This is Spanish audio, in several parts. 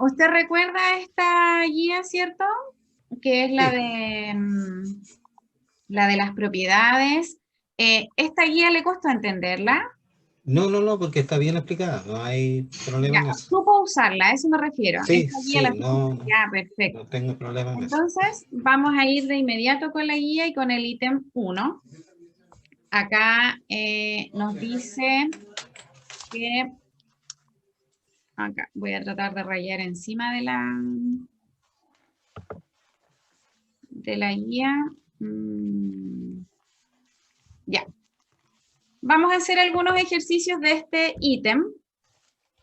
¿Usted recuerda esta guía, cierto? Que es Sí. la de las propiedades. ¿Esta guía le costó entenderla? No, porque está bien explicada, no hay problema Ya, en eso. supo usarla, a eso me refiero. Sí, Esta guía sí, la supo. no, Ya, perfecto. no tengo problema en eso. Entonces, vamos a ir de inmediato con la guía y con el ítem 1. Acá nos dice que, acá voy a tratar de rayar encima de la guía. Ya, vamos a hacer algunos ejercicios de este ítem.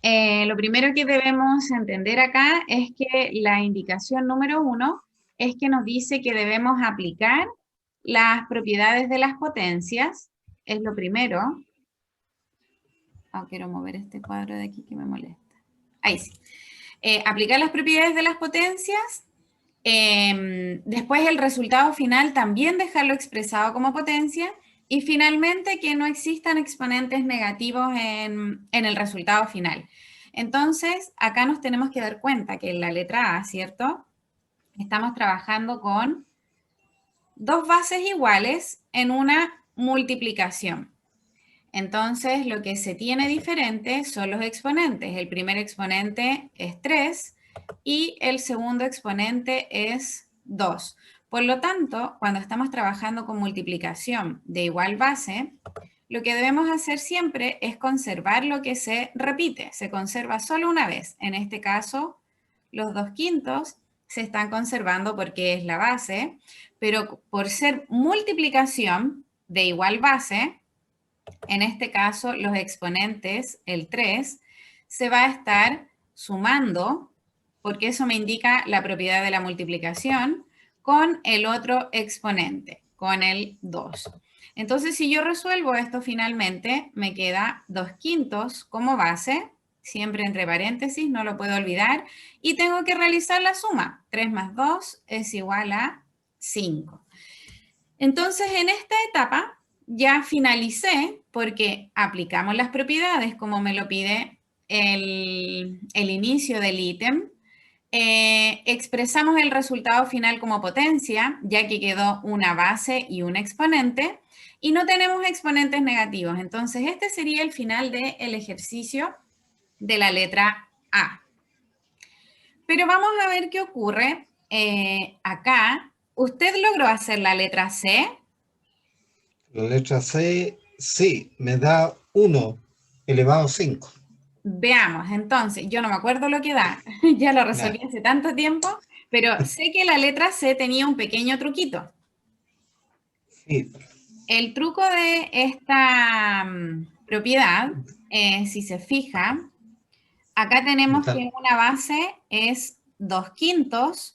Lo primero que debemos entender acá es que la indicación número 1 es que nos dice que debemos aplicar las propiedades de las potencias. Es lo primero. Quiero mover este cuadro de aquí que me molesta. Ahí sí. Aplicar las propiedades de las potencias. Después el resultado final también dejarlo expresado como potencia. Y finalmente que no existan exponentes negativos en el resultado final. Entonces, acá nos tenemos que dar cuenta que en la letra A, ¿cierto? Estamos trabajando con dos bases iguales en una multiplicación. Entonces, lo que se tiene diferente son los exponentes. El primer exponente es 3 y el segundo exponente es 2. Por lo tanto, cuando estamos trabajando con multiplicación de igual base, lo que debemos hacer siempre es conservar lo que se repite. Se conserva solo una vez. En este caso, los 2/5 se están conservando porque es la base, pero por ser multiplicación de igual base, en este caso, los exponentes, el 3, se va a estar sumando, porque eso me indica la propiedad de la multiplicación, con el otro exponente, con el 2. Entonces, si yo resuelvo esto finalmente, me queda 2/5 como base, siempre entre paréntesis, no lo puedo olvidar, y tengo que realizar la suma. 3 más 2 es igual a 5. Entonces, en esta etapa ya finalicé porque aplicamos las propiedades como me lo pide el inicio del ítem. Expresamos el resultado final como potencia, ya que quedó una base y un exponente, y no tenemos exponentes negativos. Entonces, este sería el final del ejercicio de la letra A. Pero vamos a ver qué ocurre acá. ¿Usted logró hacer la letra C? La letra C, sí, me da 1 elevado a 5. Veamos, entonces, yo no me acuerdo lo que da, ya lo resolví Ya, hace tanto tiempo, pero sé que la letra C tenía un pequeño truquito. sí, El truco de esta propiedad, si se fija, acá tenemos está, que una base es 2/5,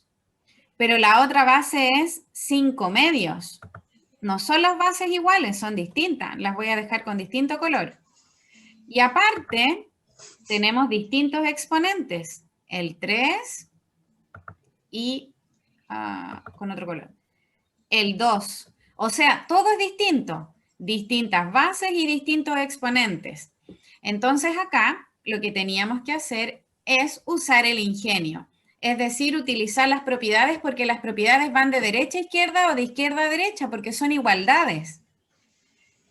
pero la otra base es 5/2. No son las bases iguales, son distintas. Las voy a dejar con distinto color. Y aparte, tenemos distintos exponentes. El 3 y con otro color. El 2. O sea, todo es distinto. Distintas bases y distintos exponentes. Entonces acá lo que teníamos que hacer es usar el ingenio. Es decir, utilizar las propiedades porque las propiedades van de derecha a izquierda o de izquierda a derecha porque son igualdades.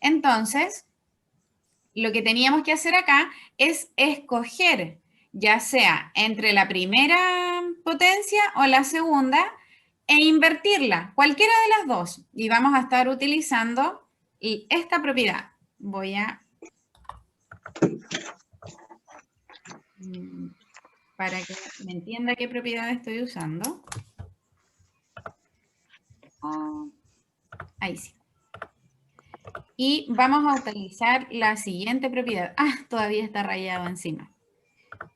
Entonces, lo que teníamos que hacer acá es escoger, ya sea entre la primera potencia o la segunda, e invertirla, cualquiera de las dos. Y vamos a estar utilizando esta propiedad. Voy a, para que me entienda qué propiedad estoy usando. Ahí sí. Y vamos a utilizar la siguiente propiedad. Todavía está rayado encima.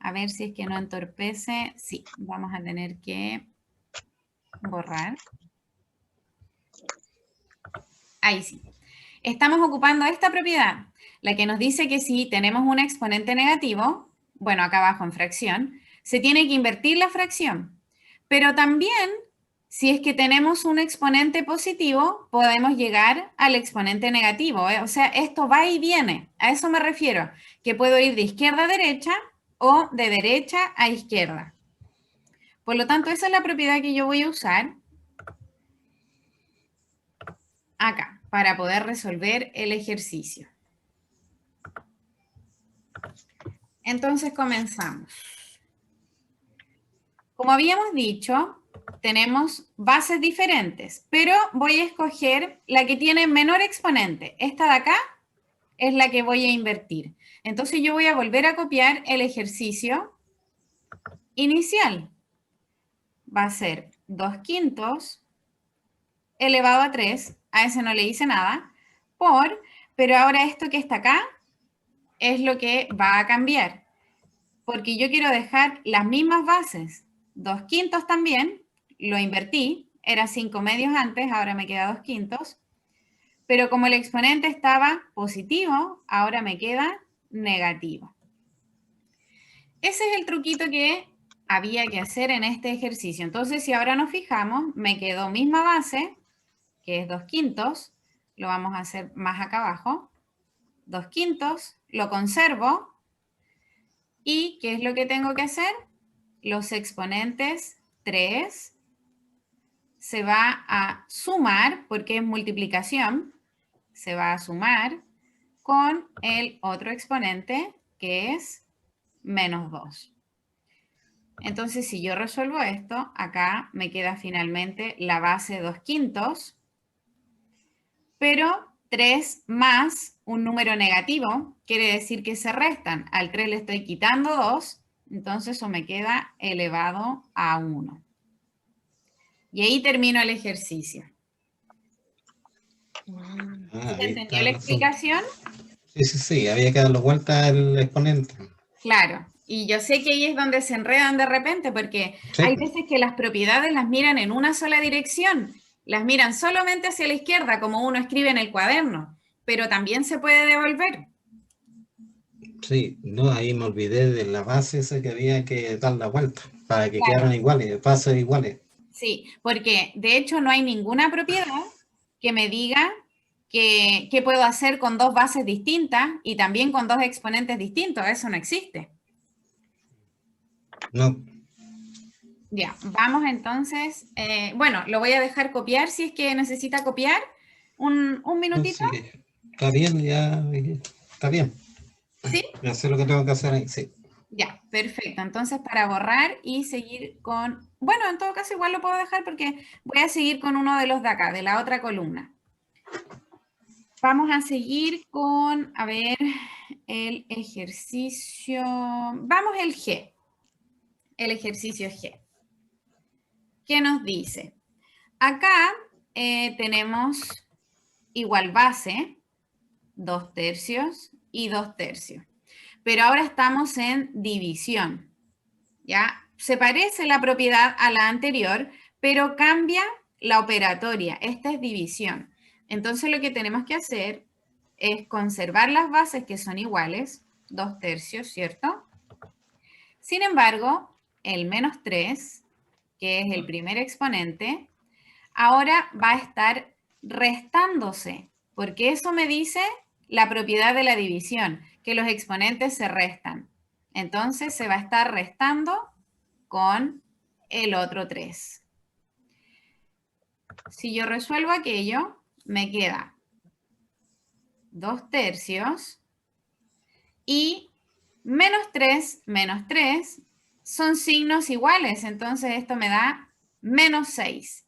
A ver si es que no entorpece. Sí, vamos a tener que borrar. Ahí sí. Estamos ocupando esta propiedad, la que nos dice que si tenemos un exponente negativo, bueno, acá abajo en fracción, se tiene que invertir la fracción. Pero también, si es que tenemos un exponente positivo, podemos llegar al exponente negativo. O sea, esto va y viene. A eso me refiero, que puedo ir de izquierda a derecha o de derecha a izquierda. Por lo tanto, esa es la propiedad que yo voy a usar acá para poder resolver el ejercicio. Entonces comenzamos. Como habíamos dicho, tenemos bases diferentes, pero voy a escoger la que tiene menor exponente. Esta de acá es la que voy a invertir. Entonces yo voy a volver a copiar el ejercicio inicial. Va a ser 2/5 elevado a 3, a ese no le hice nada, pero ahora esto que está acá es lo que va a cambiar, porque yo quiero dejar las mismas bases, 2/5 también, lo invertí, era 5/2 antes, ahora me queda 2/5, pero como el exponente estaba positivo, ahora me queda negativo. Ese es el truquito que había que hacer en este ejercicio. Entonces, si ahora nos fijamos, me quedó misma base, que es 2/5, lo vamos a hacer más acá abajo, 2/5, lo conservo, y ¿qué es lo que tengo que hacer? Los exponentes 3 se va a sumar, porque es multiplicación, se va a sumar con el otro exponente, que es -2. Entonces, si yo resuelvo esto, acá me queda finalmente la base 2/5, pero 3 más un número negativo quiere decir que se restan. Al 3 le estoy quitando 2, entonces eso me queda elevado a 1. Y ahí termino el ejercicio. ¿Se Ahí entendió está la el asunto. explicación? Sí, había que darle vuelta al exponente. Claro. Y yo sé que ahí es donde se enredan de repente, porque Sí, hay veces que las propiedades las miran en una sola dirección, las miran solamente hacia la izquierda, como uno escribe en el cuaderno, pero también se puede devolver. sí, no, ahí me olvidé de la base esa que había que dar la vuelta para que Claro. quedaran iguales, bases iguales. Sí, porque de hecho no hay ninguna propiedad que me diga que puedo hacer con dos bases distintas y también con dos exponentes distintos. Eso no existe. No, Ya, vamos entonces. Bueno, lo voy a dejar copiar si es que necesita copiar. Un no, minutito. sí, está bien, ya, está bien. ¿Sí? Ya sé lo que tengo que hacer ahí, sí. Ya, perfecto. Entonces, para borrar y seguir con... Bueno, en todo caso igual lo puedo dejar porque voy a seguir con uno de los de acá, de la otra columna. Vamos a seguir con, a ver, el ejercicio. Vamos el G, el ejercicio G. ¿Qué nos dice? Acá tenemos igual base, 2/3 y 2/3. Pero ahora estamos en división, ¿ya? Se parece la propiedad a la anterior, pero cambia la operatoria. Esta es división. Entonces lo que tenemos que hacer es conservar las bases que son iguales, 2/3, ¿cierto? Sin embargo, el -3, que es el primer exponente, ahora va a estar restándose, porque eso me dice la propiedad de la división, que los exponentes se restan. Entonces se va a estar restando con el otro 3. Si yo resuelvo aquello, me queda 2/3 y menos 3 son signos iguales, entonces esto me da -6.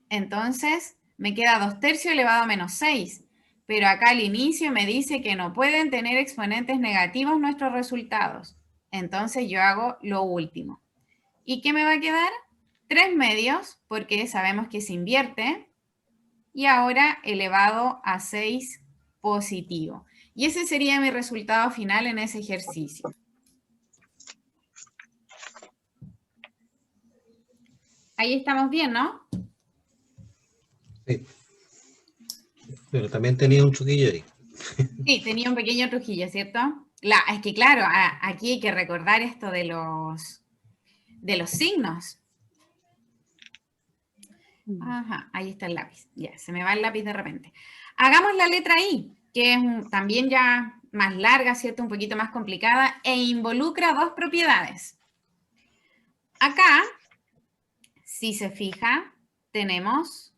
Entonces me queda 2/3 elevado a -6, pero acá al inicio me dice que no pueden tener exponentes negativos nuestros resultados. Entonces yo hago lo último. ¿Y qué me va a quedar? 3/2, porque sabemos que se invierte, y ahora elevado a 6 positivo. Y ese sería mi resultado final en ese ejercicio. Ahí estamos bien, ¿no? Sí, pero también tenía un truquillo ahí. Sí, tenía un pequeño trujillo, ¿cierto? Es que claro, aquí hay que recordar esto de los signos. Ajá, ahí está el lápiz. Ya, se me va el lápiz de repente. Hagamos la letra I, que es también ya más larga, ¿cierto? Un poquito más complicada e involucra dos propiedades. acá, si se fija, tenemos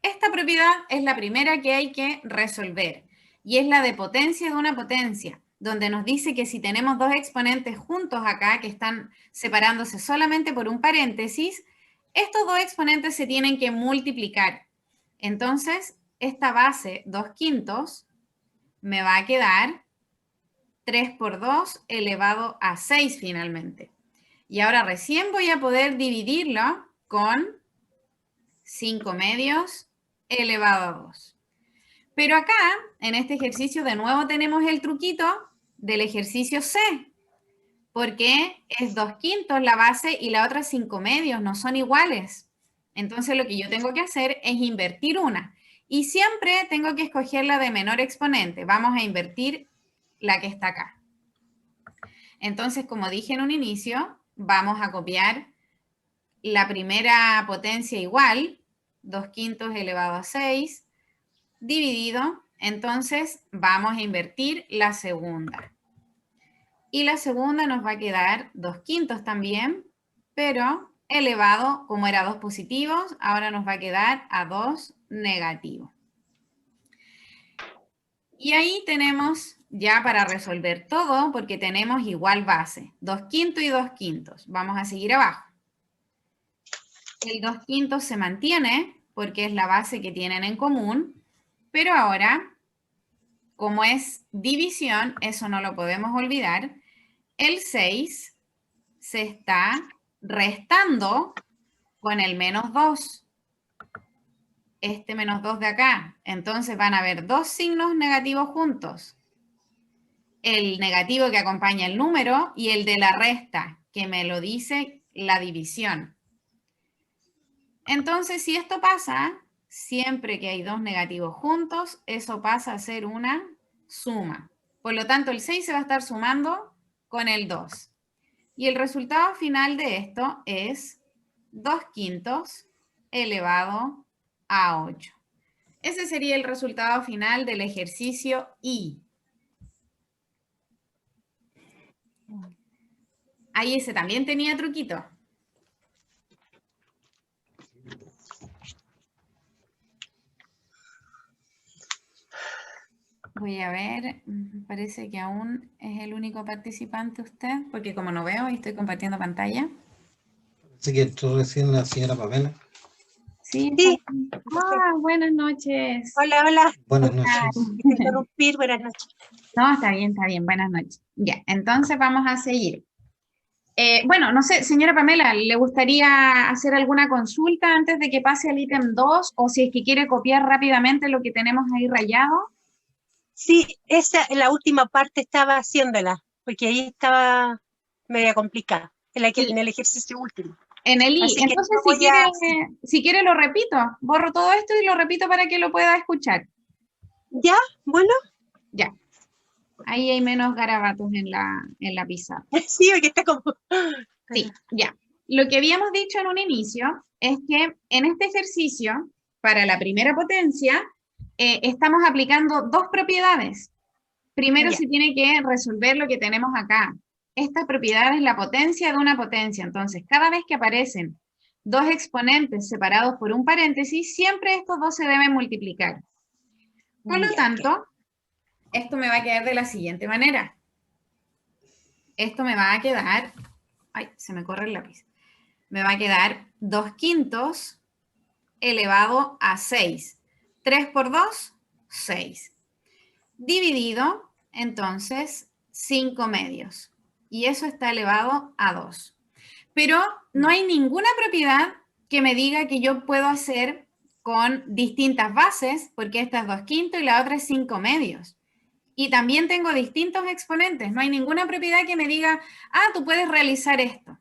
esta propiedad, es la primera que hay que resolver, y es la de potencia de una potencia, donde nos dice que si tenemos dos exponentes juntos acá, que están separándose solamente por un paréntesis, estos dos exponentes se tienen que multiplicar. Entonces, esta base 2/5 me va a quedar 3 por 2 elevado a 6 finalmente. Y ahora recién voy a poder dividirlo con 5 medios elevado a 2. Pero acá, en este ejercicio, de nuevo tenemos el truquito del ejercicio C, porque es 2/5 la base y la otra 5 medios, no son iguales. Entonces lo que yo tengo que hacer es invertir una. Y siempre tengo que escoger la de menor exponente. Vamos a invertir la que está acá. Entonces, como dije en un inicio, vamos a copiar la primera potencia igual, 2/5 elevado a 6, dividido, entonces vamos a invertir la segunda. Y la segunda nos va a quedar 2/5 también, pero elevado, como era 2 positivos, ahora nos va a quedar a 2 negativo. Y ahí tenemos ya para resolver todo, porque tenemos igual base, 2/5 y 2/5. Vamos a seguir abajo. El 2/5 se mantiene, porque es la base que tienen en común, pero ahora, como es división, eso no lo podemos olvidar, el 6 se está restando con el menos 2. Este menos 2 de acá. Entonces van a haber dos signos negativos juntos. El negativo que acompaña el número y el de la resta, que me lo dice la división. Entonces, si esto pasa, siempre que hay dos negativos juntos, eso pasa a ser una suma. Por lo tanto, el 6 se va a estar sumando con el 2. Y el resultado final de esto es 2/5 elevado a 8. Ese sería el resultado final del ejercicio I. Ahí ese también tenía truquito. Voy a ver, parece que aún es el único participante usted, porque como no veo y estoy compartiendo pantalla. Así que entró recién la señora Pamela. Sí. Sí. Buenas noches. Hola, hola. Buenas noches. Interrumpir, buenas noches. No, está bien, buenas noches. Ya, entonces vamos a seguir. Bueno, no sé, señora Pamela, ¿le gustaría hacer alguna consulta antes de que pase al ítem 2? O si es que quiere copiar rápidamente lo que tenemos ahí rayado. Sí, la última parte estaba haciéndola, porque ahí estaba media complicada, en el ejercicio último. En el I. Así que Entonces, si quiere lo repito. Borro todo esto y lo repito para que lo pueda escuchar. ¿Ya? Bueno. Ya. Ahí hay menos garabatos en la pizarra. Sí, porque está como... Sí, ya. Lo que habíamos dicho en un inicio es que en este ejercicio, para la primera potencia, estamos aplicando dos propiedades. Primero se tiene que resolver lo que tenemos acá. Esta propiedad es la potencia de una potencia. Entonces, cada vez que aparecen dos exponentes separados por un paréntesis, siempre estos dos se deben multiplicar. Por lo tanto, esto me va a quedar de la siguiente manera. Esto me va a quedar... Ay, se me corre el lápiz. Me va a quedar 2/5 elevado a 6. 3 por 2, 6. Dividido, entonces, 5 medios. Y eso está elevado a 2. Pero no hay ninguna propiedad que me diga que yo puedo hacer con distintas bases, porque esta es 2/5 y la otra es 5 medios. Y también tengo distintos exponentes. No hay ninguna propiedad que me diga, tú puedes realizar esto.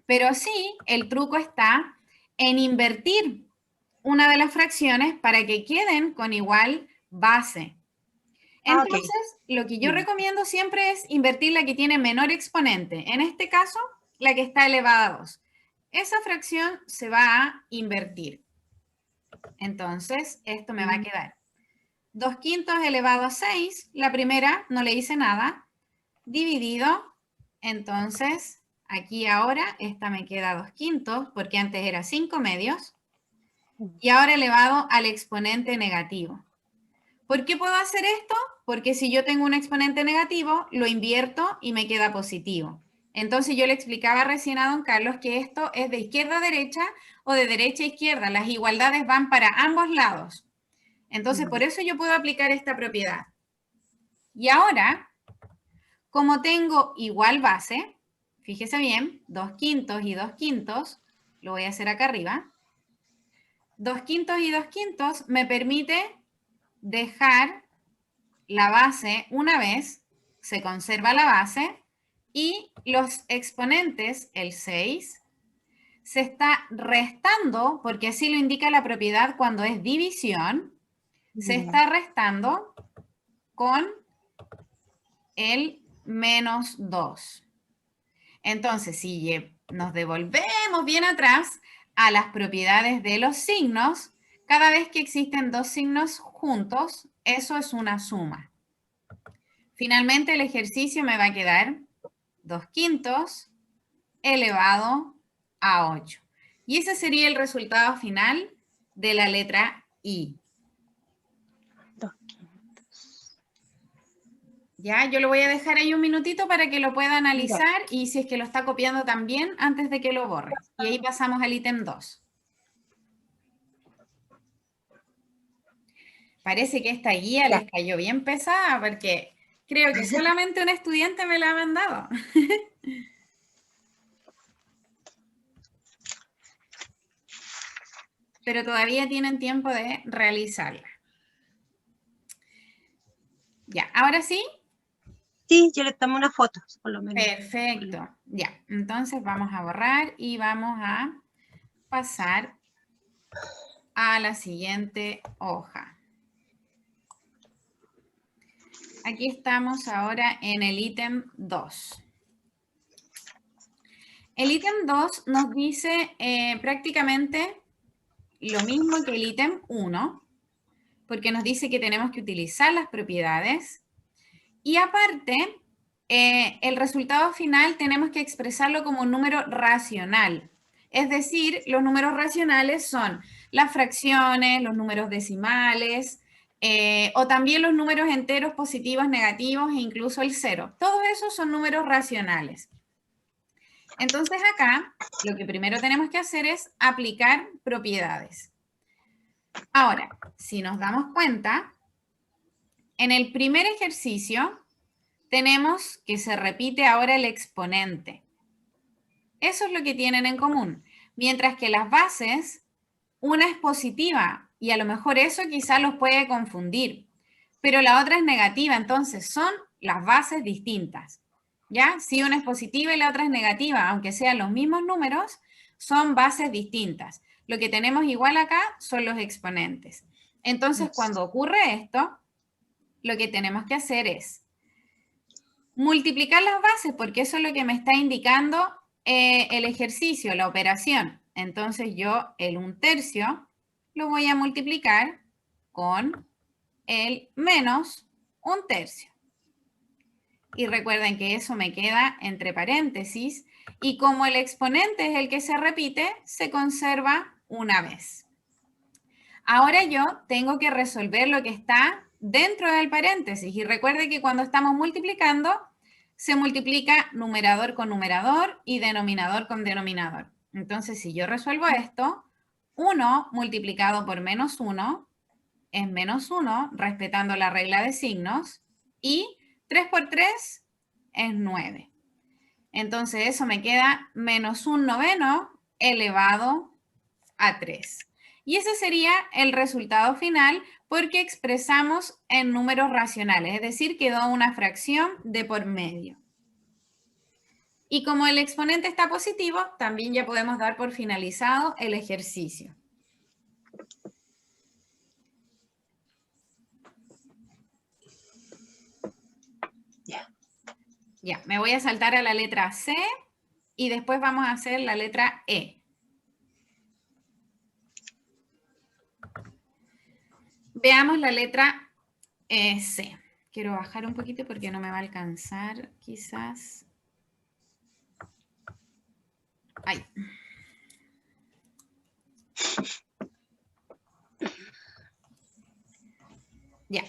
Pero sí, el truco está en invertir una de las fracciones para que queden con igual base. Entonces, lo que yo recomiendo siempre es invertir la que tiene menor exponente. En este caso, la que está elevada a 2. Esa fracción se va a invertir. Entonces, esto me va a quedar 2/5 elevado a 6. La primera no le hice nada. Dividido, entonces, Aquí ahora esta me queda 2/5 porque antes era 5/2 y ahora elevado al exponente negativo. ¿Por qué puedo hacer esto? Porque si yo tengo un exponente negativo, lo invierto y me queda positivo. Entonces yo le explicaba recién a don Carlos que esto es de izquierda a derecha o de derecha a izquierda. Las igualdades van para ambos lados. Entonces por eso yo puedo aplicar esta propiedad. Y ahora, como tengo igual base, fíjese bien, 2/5 y 2/5, lo voy a hacer acá arriba. 2/5 y 2/5 me permite dejar la base una vez, se conserva la base, y los exponentes, el 6, se está restando, porque así lo indica la propiedad cuando es división, se está restando con el -2. Entonces, si nos devolvemos bien atrás a las propiedades de los signos, cada vez que existen dos signos juntos, eso es una suma. Finalmente, el ejercicio me va a quedar 2/5 elevado a 8. Y ese sería el resultado final de la letra I. 2/5. Ya, yo lo voy a dejar ahí un minutito para que lo pueda analizar y si es que lo está copiando también antes de que lo borre. Y ahí pasamos al ítem 2. Parece que esta guía les cayó bien pesada porque creo que solamente un estudiante me la ha mandado. Pero todavía tienen tiempo de realizarla. Ya, ahora sí. Sí, yo le tomé una foto, por lo menos. Perfecto. Ya, entonces vamos a borrar y vamos a pasar a la siguiente hoja. Aquí estamos ahora en el ítem 2. El ítem 2 nos dice prácticamente lo mismo que el ítem 1, porque nos dice que tenemos que utilizar las propiedades y aparte, el resultado final tenemos que expresarlo como un número racional. Es decir, los números racionales son las fracciones, los números decimales, o también los números enteros positivos, negativos e incluso el 0. Todos esos son números racionales. Entonces acá, lo que primero tenemos que hacer es aplicar propiedades. Ahora, si nos damos cuenta, en el primer ejercicio tenemos que se repite ahora el exponente. Eso es lo que tienen en común. Mientras que las bases, una es positiva y a lo mejor eso quizá los puede confundir, pero la otra es negativa, entonces son las bases distintas. ¿Ya? Si una es positiva y la otra es negativa, aunque sean los mismos números, son bases distintas. Lo que tenemos igual acá son los exponentes. Entonces, cuando ocurre esto, lo que tenemos que hacer es multiplicar las bases, porque eso es lo que me está indicando el ejercicio, la operación. Entonces yo el 1/3 lo voy a multiplicar con el menos 1/3. Y recuerden que eso me queda entre paréntesis y como el exponente es el que se repite, se conserva una vez. Ahora yo tengo que resolver lo que está dentro del paréntesis y recuerde que cuando estamos multiplicando se multiplica numerador con numerador y denominador con denominador. Entonces, si yo resuelvo esto, 1 multiplicado por -1 es -1, respetando la regla de signos, y 3 por 3 es 9. Entonces, eso me queda -1/9 elevado a 3. Y ese sería el resultado final porque expresamos en números racionales, es decir, quedó una fracción de por medio. Y como el exponente está positivo, también ya podemos dar por finalizado el ejercicio. Ya, me voy a saltar a la letra C y después vamos a hacer la letra E. Veamos la letra C. Quiero bajar un poquito porque no me va a alcanzar, quizás. Ay. Ya.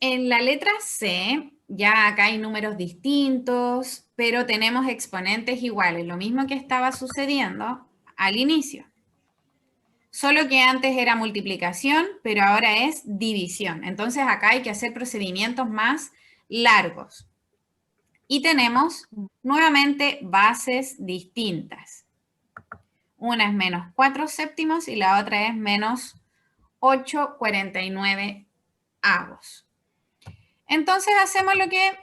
En la letra C, ya acá hay números distintos, pero tenemos exponentes iguales, lo mismo que estaba sucediendo al inicio. Solo que antes era multiplicación, pero ahora es división. Entonces acá hay que hacer procedimientos más largos. Y tenemos nuevamente bases distintas. Una es menos 4 séptimos y la otra es menos 8,49 avos. Entonces hacemos lo que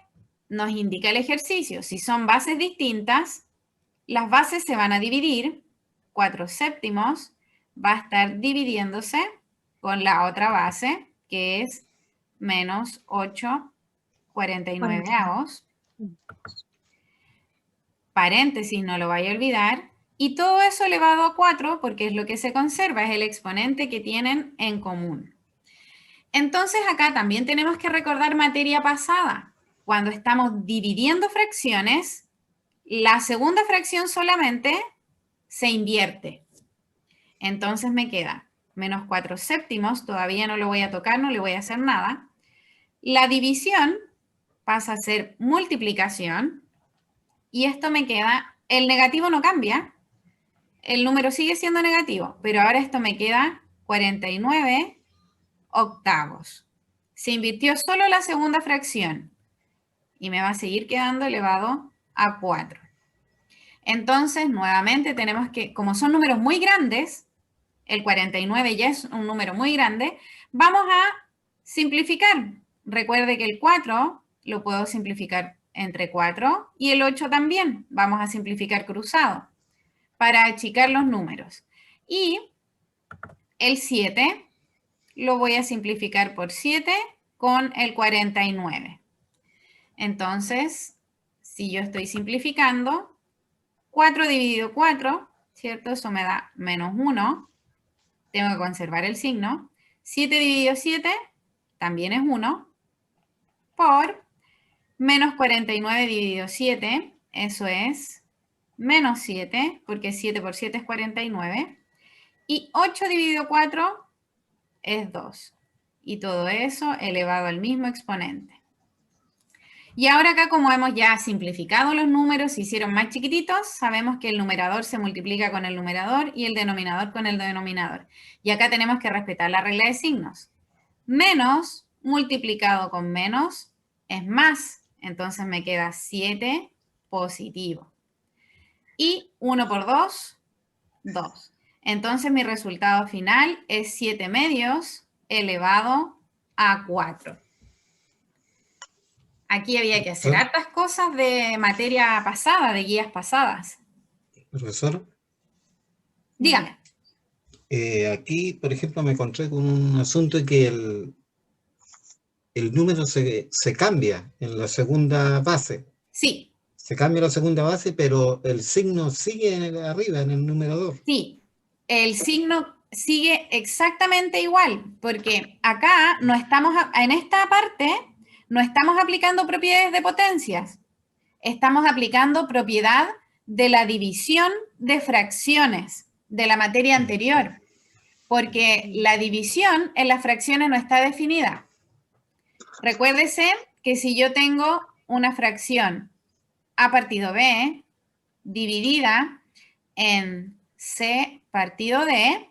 nos indica el ejercicio. Si son bases distintas, las bases se van a dividir. 4 séptimos va a estar dividiéndose con la otra base, que es menos 8,49 avos. Paréntesis, no lo vaya a olvidar. Y todo eso elevado a 4, porque es lo que se conserva, es el exponente que tienen en común. Entonces acá también tenemos que recordar materia pasada. Cuando estamos dividiendo fracciones, la segunda fracción solamente se invierte. Entonces me queda menos 4 séptimos, todavía no lo voy a tocar, no le voy a hacer nada. La división pasa a ser multiplicación y esto me queda, el negativo no cambia, el número sigue siendo negativo, pero ahora esto me queda 49 octavos. Se invirtió solo la segunda fracción y me va a seguir quedando elevado a 4. Entonces, nuevamente tenemos que, como son números muy grandes, el 49 ya es un número muy grande, vamos a simplificar. Recuerde que el 4 lo puedo simplificar entre 4 y el 8 también. Vamos a simplificar cruzado para achicar los números. Y el 7 lo voy a simplificar por 7 con el 49. Entonces, si yo estoy simplificando, 4 dividido 4, ¿cierto? Eso me da menos 1. Tengo que conservar el signo. 7 dividido 7 también es 1. Por menos 49 dividido 7, eso es menos 7, porque 7 por 7 es 49. Y 8 dividido 4 es 2. Y todo eso elevado al mismo exponente. Y ahora acá, como hemos ya simplificado los números, se hicieron más chiquititos, sabemos que el numerador se multiplica con el numerador y el denominador con el denominador. Y acá tenemos que respetar la regla de signos. Menos multiplicado con menos es más. Entonces me queda 7 positivo. Y 1 por 2, 2. Entonces mi resultado final es 7 medios elevado a 4. Aquí había que hacer hartas cosas de materia pasada, de guías pasadas. Profesor, Dígame. aquí, por ejemplo, me encontré con un asunto en que el número se cambia en la segunda base. Sí. Se cambia la segunda base, pero el signo sigue arriba, en el numerador. Sí, el signo sigue exactamente igual, porque acá no estamos, en esta parte, no estamos aplicando propiedades de potencias, estamos aplicando propiedad de la división de fracciones de la materia anterior, porque la división en las fracciones no está definida. Recuérdese que si yo tengo una fracción a partido b dividida en c partido d,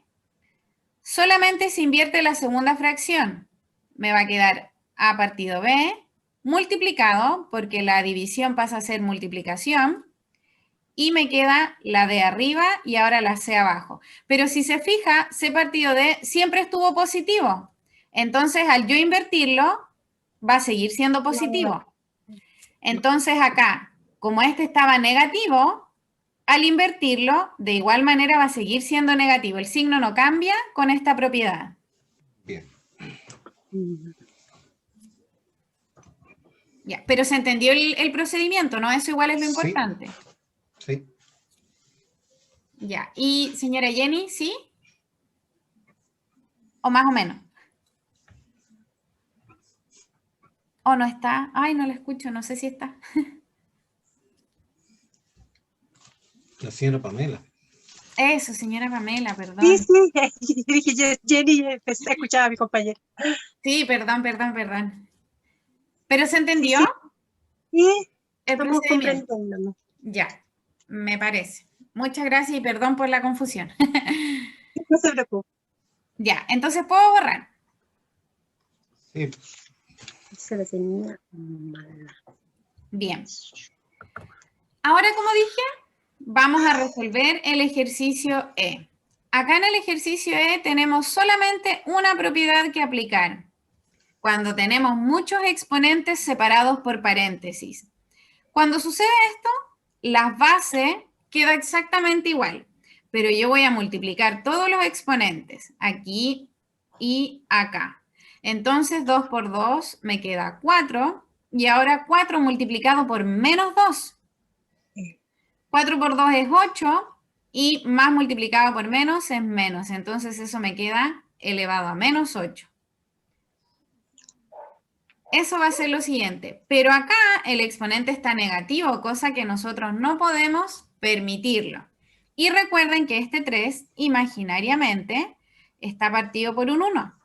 solamente se invierte la segunda fracción. Me va a quedar a partido b multiplicado, porque la división pasa a ser multiplicación, y me queda la d arriba y ahora la c abajo. Pero si se fija, c partido d siempre estuvo positivo. Entonces, al yo invertirlo, va a seguir siendo positivo. Entonces, acá, como este estaba negativo, al invertirlo, de igual manera va a seguir siendo negativo. El signo no cambia con esta propiedad. Bien. Ya, pero se entendió el procedimiento, ¿no? Eso igual es lo importante. Sí. Ya, y señora Jenny, ¿sí? ¿O más o menos? ¿O no está? Ay, no la escucho, no sé si está. La señora Pamela. Eso, señora Pamela, perdón. Sí, sí, dije Jenny, empecé a escuchar a mi compañera. Sí, perdón. ¿Pero se entendió Sí, el estamos procedimiento? comprendiendo. Ya, me parece. Muchas gracias y perdón por la confusión. No se preocupe. Ya, entonces puedo borrar. Sí, Se la tenía mala. Bien. Ahora, como dije, vamos a resolver el ejercicio E. Acá en el ejercicio E tenemos solamente una propiedad que aplicar. Cuando tenemos muchos exponentes separados por paréntesis. Cuando sucede esto, la base queda exactamente igual, pero yo voy a multiplicar todos los exponentes, aquí y acá. Entonces 2 por 2 me queda 4, y ahora 4 multiplicado por menos 2. 4 por 2 es 8, y más multiplicado por menos es menos. Entonces eso me queda elevado a menos 8. Eso va a ser lo siguiente, pero acá el exponente está negativo, cosa que nosotros no podemos permitirlo. Y recuerden que este 3 imaginariamente está partido por un 1.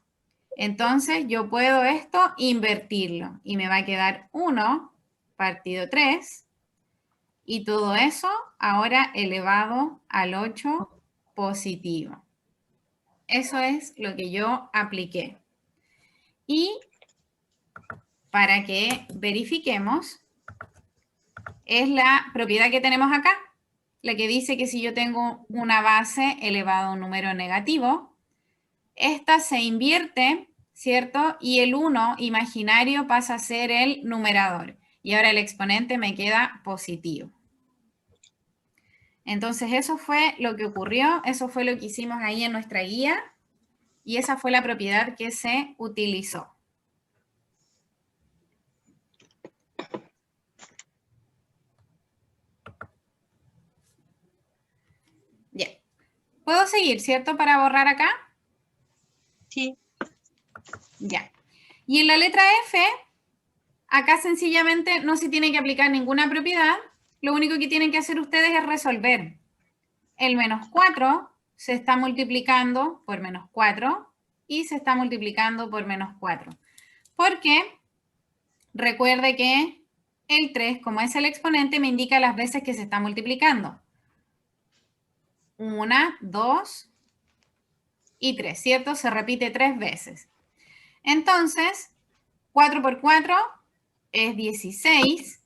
Entonces yo puedo esto invertirlo y me va a quedar 1 partido 3 y todo eso ahora elevado al 8 positivo. Eso es lo que yo apliqué. Y para que verifiquemos, es la propiedad que tenemos acá, la que dice que si yo tengo una base elevado a un número negativo, esta se invierte, ¿cierto? Y el 1 imaginario pasa a ser el numerador. Y ahora el exponente me queda positivo. Entonces eso fue lo que ocurrió, eso fue lo que hicimos ahí en nuestra guía, y esa fue la propiedad que se utilizó. Bien. ¿Puedo seguir, cierto? Para borrar acá. Sí. Ya. Y en la letra F, acá sencillamente no se tiene que aplicar ninguna propiedad. Lo único que tienen que hacer ustedes es resolver. El menos 4 se está multiplicando por menos 4 y se está multiplicando por menos 4. Porque recuerde que el 3, como es el exponente, me indica las veces que se está multiplicando. 1, 2 y 3, ¿cierto? Se repite 3 veces. Entonces, 4 por 4 es 16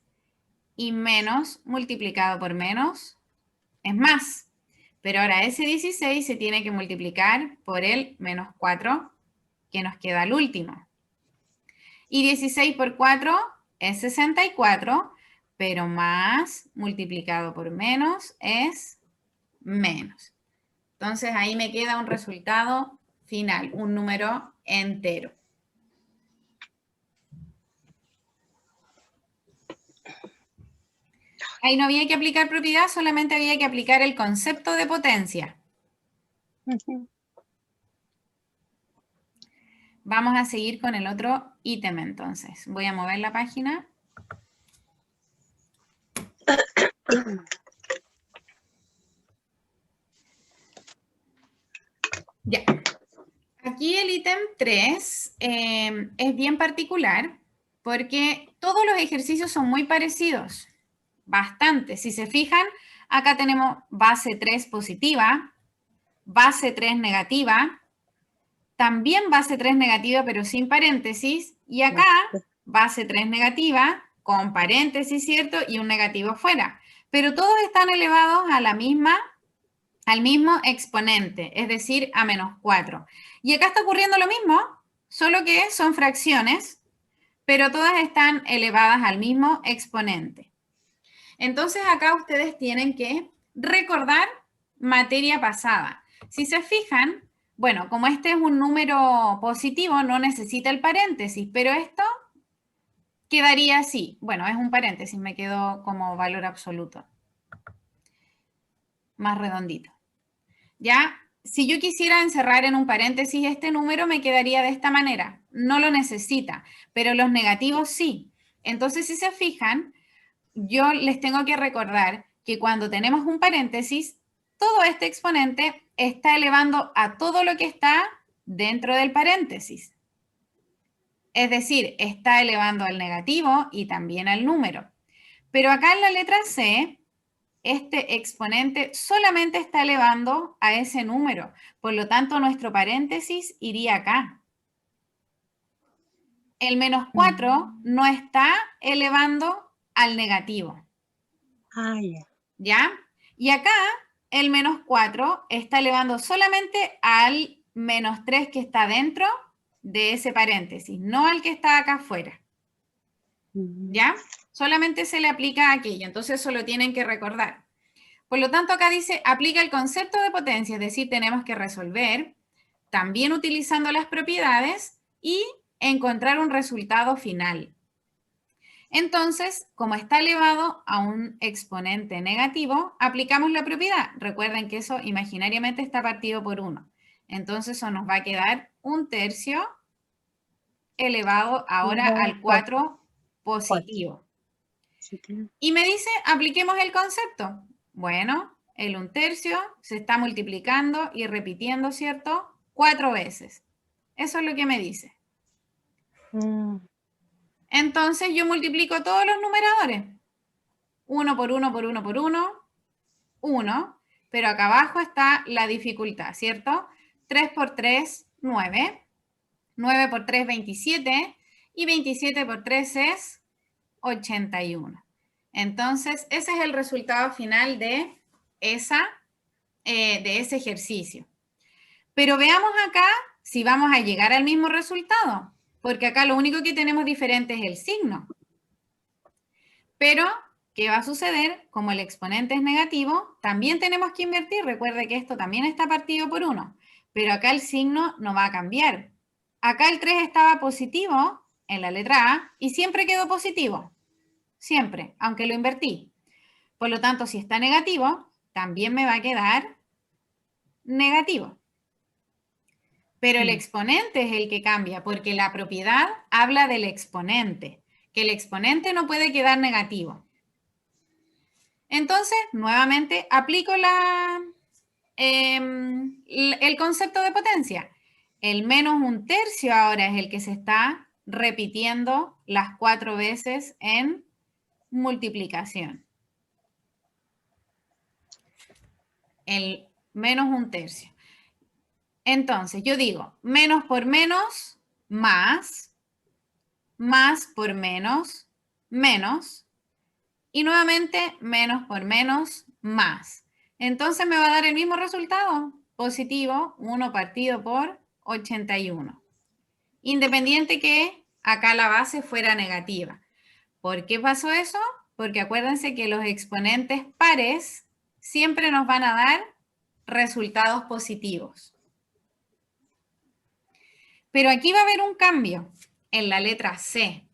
y menos multiplicado por menos es más. Pero ahora ese 16 se tiene que multiplicar por el menos 4 que nos queda al último. Y 16 por 4 es 64, pero más multiplicado por menos es menos. Entonces ahí me queda un resultado final, un número entero. Ahí no había que aplicar propiedad, solamente había que aplicar el concepto de potencia. Vamos a seguir con el otro ítem entonces. Voy a mover la página. Ya. Aquí el ítem 3 es bien particular porque todos los ejercicios son muy parecidos. Bastante. Si se fijan, acá tenemos base 3 positiva, base 3 negativa, también base 3 negativa pero sin paréntesis, y acá base 3 negativa con paréntesis, ¿cierto? Y un negativo fuera. Pero todos están elevados a la misma, al mismo exponente, es decir, a menos 4. Y acá está ocurriendo lo mismo, solo que son fracciones, pero todas están elevadas al mismo exponente. Entonces acá ustedes tienen que recordar materia pasada. Si se fijan, bueno, como este es un número positivo, no necesita el paréntesis, pero esto quedaría así. Bueno, es un paréntesis, me quedó como valor absoluto. Más redondito. ¿Ya? Si yo quisiera encerrar en un paréntesis este número, me quedaría de esta manera. No lo necesita, pero los negativos sí. Entonces, si se fijan, yo les tengo que recordar que cuando tenemos un paréntesis, todo este exponente está elevando a todo lo que está dentro del paréntesis. Es decir, está elevando al negativo y también al número. Pero acá en la letra C, este exponente solamente está elevando a ese número. Por lo tanto, nuestro paréntesis iría acá. El menos 4 no está elevando al negativo. Ah, ya. ¿Ya? Y acá el menos 4 está elevando solamente al menos 3 que está dentro de ese paréntesis, no al que está acá afuera. ¿Ya? Solamente se le aplica a aquello, entonces eso lo tienen que recordar. Por lo tanto, acá dice, aplica el concepto de potencia, es decir, tenemos que resolver, también utilizando las propiedades y encontrar un resultado final. Entonces, como está elevado a un exponente negativo, aplicamos la propiedad. Recuerden que eso imaginariamente está partido por 1. Entonces, eso nos va a quedar 1/3 elevado ahora al 4 positivo. Y me dice, apliquemos el concepto. Bueno, el 1/3 se está multiplicando y repitiendo, ¿cierto? 4 veces. Eso es lo que me dice. Entonces yo multiplico todos los numeradores. 1 por 1 por 1 por 1, 1. Pero acá abajo está la dificultad, ¿cierto? 3 por 3, 9. 9 por 3, 27. Y 27 por 3 es 81. Entonces, ese es el resultado final de ese ejercicio. Pero veamos acá si vamos a llegar al mismo resultado, porque acá lo único que tenemos diferente es el signo. Pero, ¿qué va a suceder? Como el exponente es negativo, también tenemos que invertir. Recuerde que esto también está partido por 1, pero acá el signo no va a cambiar. Acá el 3 estaba positivo en la letra A y siempre quedó positivo. Siempre, aunque lo invertí. Por lo tanto, si está negativo, también me va a quedar negativo. Pero el exponente es el que cambia, porque la propiedad habla del exponente, que el exponente no puede quedar negativo. Entonces, nuevamente, aplico el concepto de potencia. El menos 1/3 ahora es el que se está repitiendo las 4 veces en multiplicación. El menos 1/3. Entonces, yo digo, menos por menos, más por menos, menos, y nuevamente menos por menos, más. Entonces me va a dar el mismo resultado, positivo, 1 partido por 81. Independiente que acá la base fuera negativa. ¿Por qué pasó eso? Porque acuérdense que los exponentes pares siempre nos van a dar resultados positivos. Pero aquí va a haber un cambio en la letra C,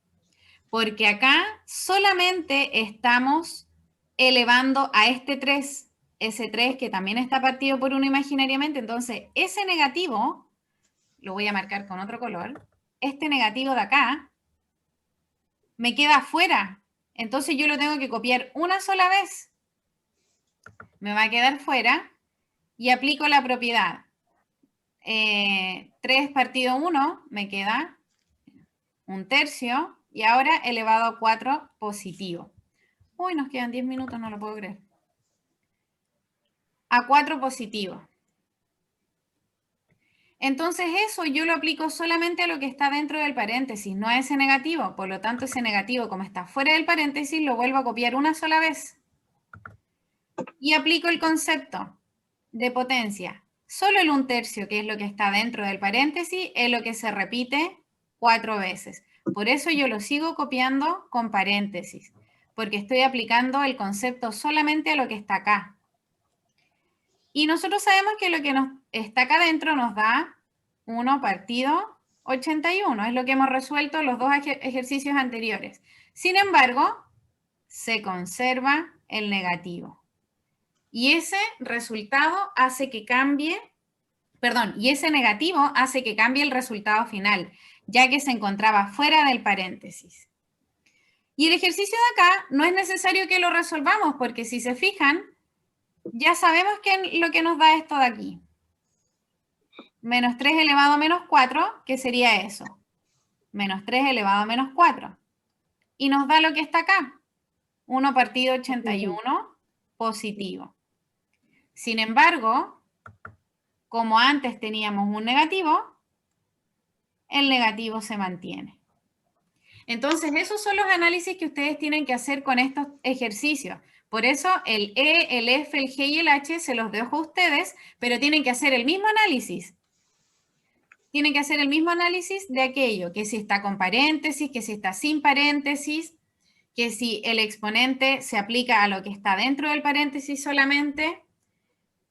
porque acá solamente estamos elevando a este 3, ese 3 que también está partido por 1 imaginariamente, entonces ese negativo, lo voy a marcar con otro color, este negativo de acá, me queda afuera, entonces yo lo tengo que copiar una sola vez. Me va a quedar fuera y aplico la propiedad. 3 partido 1 me queda 1/3 y ahora elevado a 4 positivo. Uy, nos quedan 10 minutos, no lo puedo creer. A 4 positivo. Entonces eso yo lo aplico solamente a lo que está dentro del paréntesis, no a ese negativo. Por lo tanto, ese negativo, como está fuera del paréntesis, lo vuelvo a copiar una sola vez. Y aplico el concepto de potencia. Solo el 1/3, que es lo que está dentro del paréntesis, es lo que se repite 4 veces. Por eso yo lo sigo copiando con paréntesis, porque estoy aplicando el concepto solamente a lo que está acá. Y nosotros sabemos que lo que está acá adentro nos da 1 partido 81. Es lo que hemos resuelto los dos ejercicios anteriores. Sin embargo, se conserva el negativo. Y ese resultado hace que cambie, y ese negativo hace que cambie el resultado final, ya que se encontraba fuera del paréntesis. Y el ejercicio de acá no es necesario que lo resolvamos, porque si se fijan, ya sabemos lo que nos da esto de aquí. Menos 3 elevado a menos 4, ¿qué sería eso? Menos 3 elevado a menos 4. Y nos da lo que está acá. 1 partido 81 positivo. Sin embargo, como antes teníamos un negativo, el negativo se mantiene. Entonces, esos son los análisis que ustedes tienen que hacer con estos ejercicios. Por eso, el E, el F, el G y el H se los dejo a ustedes, pero tienen que hacer el mismo análisis. Tienen que hacer el mismo análisis de aquello, que si está con paréntesis, que si está sin paréntesis, que si el exponente se aplica a lo que está dentro del paréntesis solamente.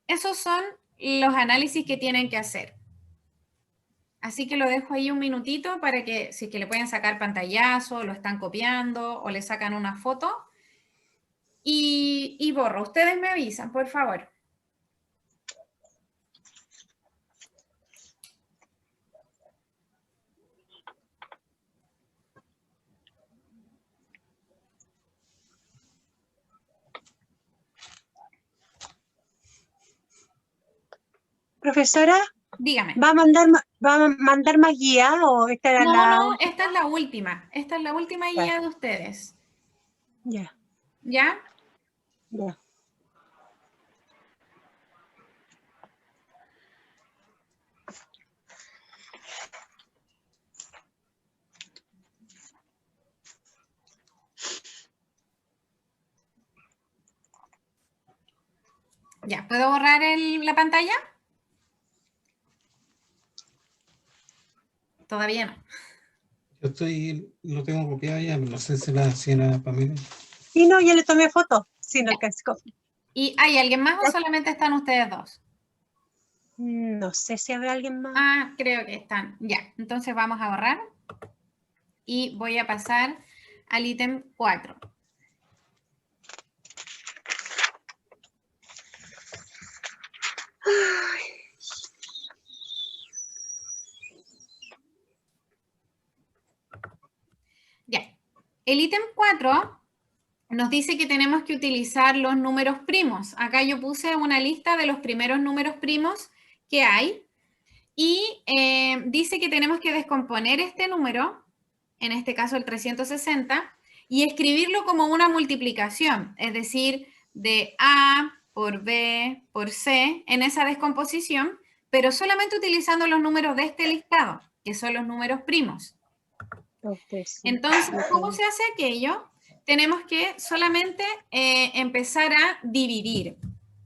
Esos son los análisis que tienen que hacer. Así que lo dejo ahí un minutito para que, si es que le pueden sacar pantallazo, lo están copiando o le sacan una foto. Y borro. Ustedes me avisan, por favor. Profesora, Dígame. ¿va a mandar más guía o esta era No, esta es la última. Esta es la última guía de ustedes. Ya. ¿Ya? Ya. Ya, ¿puedo borrar la pantalla? Todavía no. Yo lo tengo copiado ya, no sé si la hacía Pamela. Sí, no, ya le tomé foto. Sí, no alcancé. ¿Y hay alguien más o solamente están ustedes dos? No sé si habrá alguien más. Ah, creo que están. Ya, entonces vamos a borrar. Y voy a pasar al ítem 4. Ya, el ítem 4 nos dice que tenemos que utilizar los números primos. Acá yo puse una lista de los primeros números primos que hay y dice que tenemos que descomponer este número, en este caso el 360, y escribirlo como una multiplicación, es decir, de A por B por C en esa descomposición, pero solamente utilizando los números de este listado, que son los números primos. Entonces, ¿cómo se hace aquello? Tenemos que solamente empezar a dividir,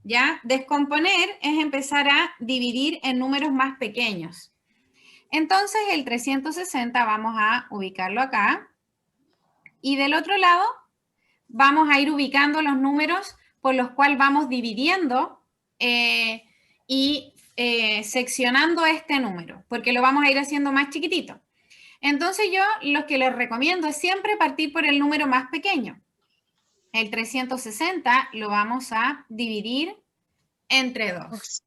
¿ya? Descomponer es empezar a dividir en números más pequeños. Entonces, el 360 vamos a ubicarlo acá. Y del otro lado, vamos a ir ubicando los números por los cuales vamos dividiendo y seccionando este número, porque lo vamos a ir haciendo más chiquitito. Entonces yo lo que les recomiendo es siempre partir por el número más pequeño. El 360 lo vamos a dividir entre 2.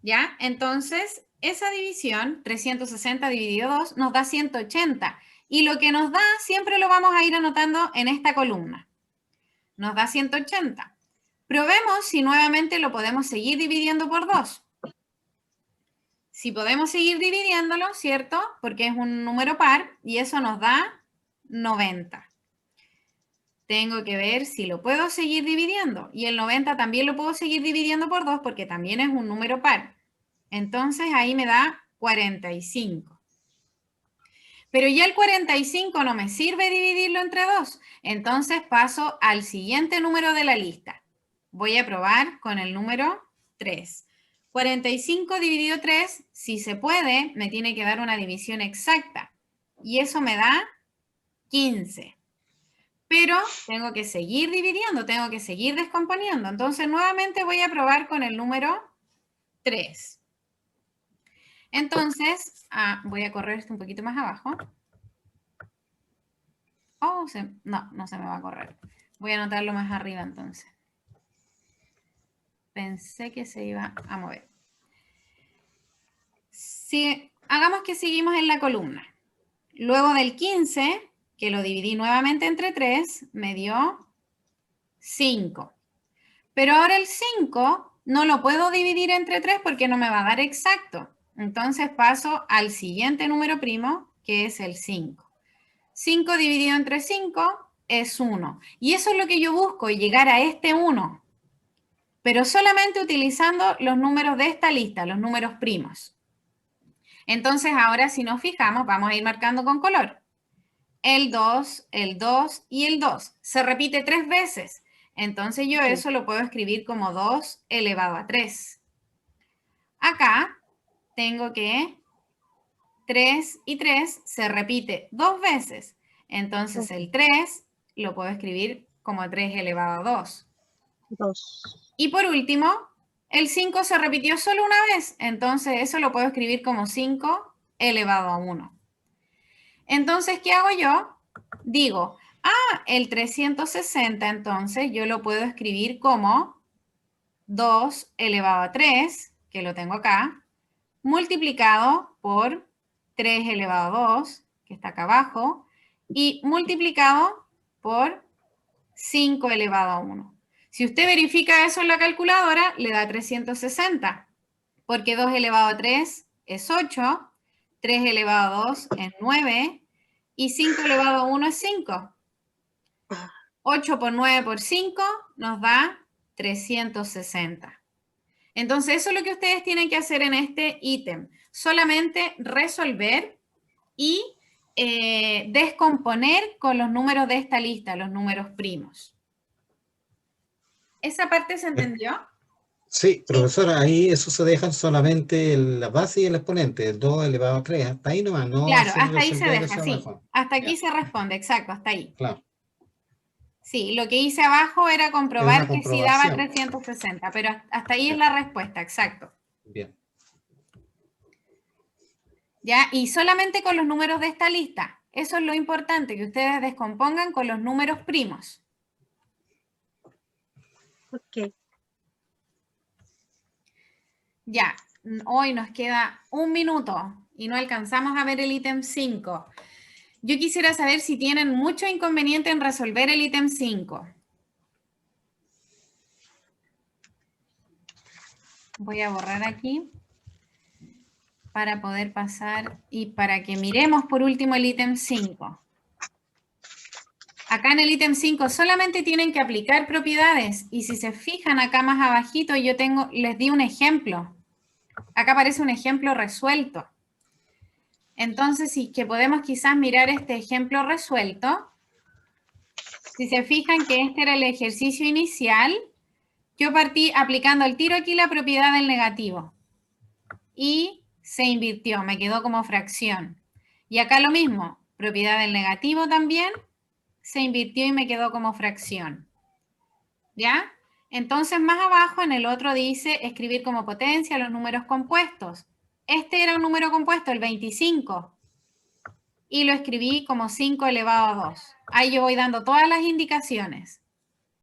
¿Ya? Entonces, esa división, 360 dividido 2, nos da 180. Y lo que nos da, siempre lo vamos a ir anotando en esta columna. Nos da 180. Probemos si nuevamente lo podemos seguir dividiendo por 2. Si podemos seguir dividiéndolo, ¿cierto? Porque es un número par y eso nos da 90. Tengo que ver si lo puedo seguir dividiendo. Y el 90 también lo puedo seguir dividiendo por 2 porque también es un número par. Entonces ahí me da 45. Pero ya el 45 no me sirve dividirlo entre 2. Entonces paso al siguiente número de la lista. Voy a probar con el número 3. 45 dividido 3, si se puede, me tiene que dar una división exacta. Y eso me da 15. Pero tengo que seguir dividiendo, tengo que seguir descomponiendo. Entonces, nuevamente voy a probar con el número 3. Entonces, voy a correr esto un poquito más abajo. Oh, no se me va a correr. Voy a anotarlo más arriba entonces. Pensé que se iba a mover. Hagamos que seguimos en la columna. Luego del 15, que lo dividí nuevamente entre 3, me dio 5. Pero ahora el 5 no lo puedo dividir entre 3 porque no me va a dar exacto. Entonces paso al siguiente número primo, que es el 5. 5 dividido entre 5 es 1. Y eso es lo que yo busco, llegar a este 1. Pero solamente utilizando los números de esta lista, los números primos. Entonces ahora si nos fijamos, vamos a ir marcando con color. El 2 y el 2. Se repite 3 veces. Entonces yo eso lo puedo escribir como 2 elevado a 3. Acá tengo que 3 y 3 se repite 2 veces. Entonces el 3 lo puedo escribir como 3 elevado a 2. 2. Y por último, el 5 se repitió solo una vez. Entonces eso lo puedo escribir como 5 elevado a 1. Entonces, ¿qué hago yo? Digo, el 360, entonces yo lo puedo escribir como 2 elevado a 3, que lo tengo acá, multiplicado por 3 elevado a 2, que está acá abajo, y multiplicado por 5 elevado a 1. Si usted verifica eso en la calculadora, le da 360, porque 2 elevado a 3 es 8, 3 elevado a 2 es 9, y 5 elevado a 1 es 5. 8 por 9 por 5 nos da 360. Entonces, eso es lo que ustedes tienen que hacer en este ítem. Solamente resolver y descomponer con los números de esta lista, los números primos. ¿Esa parte se entendió? Sí, profesora, ahí eso se dejan solamente la base y el exponente, el 2 elevado a 3, hasta ahí nomás, no Claro, hacer hasta ahí se resolver deja, eso sí. abajo. Hasta aquí Ya, se responde, exacto, hasta ahí. claro, Sí, lo que hice abajo era es comprobar una que sí daba comprobación. 360, pero hasta ahí es Ya, la respuesta, exacto. bien. ¿Ya? Y solamente con los números de esta lista. Eso es lo importante, que ustedes descompongan con los números primos. Ok. Ya, hoy nos queda 1 minuto y no alcanzamos a ver el ítem 5. Yo quisiera saber si tienen mucho inconveniente en resolver el ítem 5. Voy a borrar aquí para poder pasar y para que miremos por último el ítem 5. Acá en el ítem 5 solamente tienen que aplicar propiedades y si se fijan acá más abajito yo les di un ejemplo. Acá aparece un ejemplo resuelto. Entonces, sí que podemos quizás mirar este ejemplo resuelto. Si se fijan que este era el ejercicio inicial, yo partí aplicando al tiro aquí la propiedad del negativo. Y se invirtió, me quedó como fracción. Y acá lo mismo, propiedad del negativo también, se invirtió y me quedó como fracción. ¿Ya? Entonces, más abajo en el otro dice escribir como potencia los números compuestos. Este era un número compuesto, el 25. Y lo escribí como 5 elevado a 2. Ahí yo voy dando todas las indicaciones.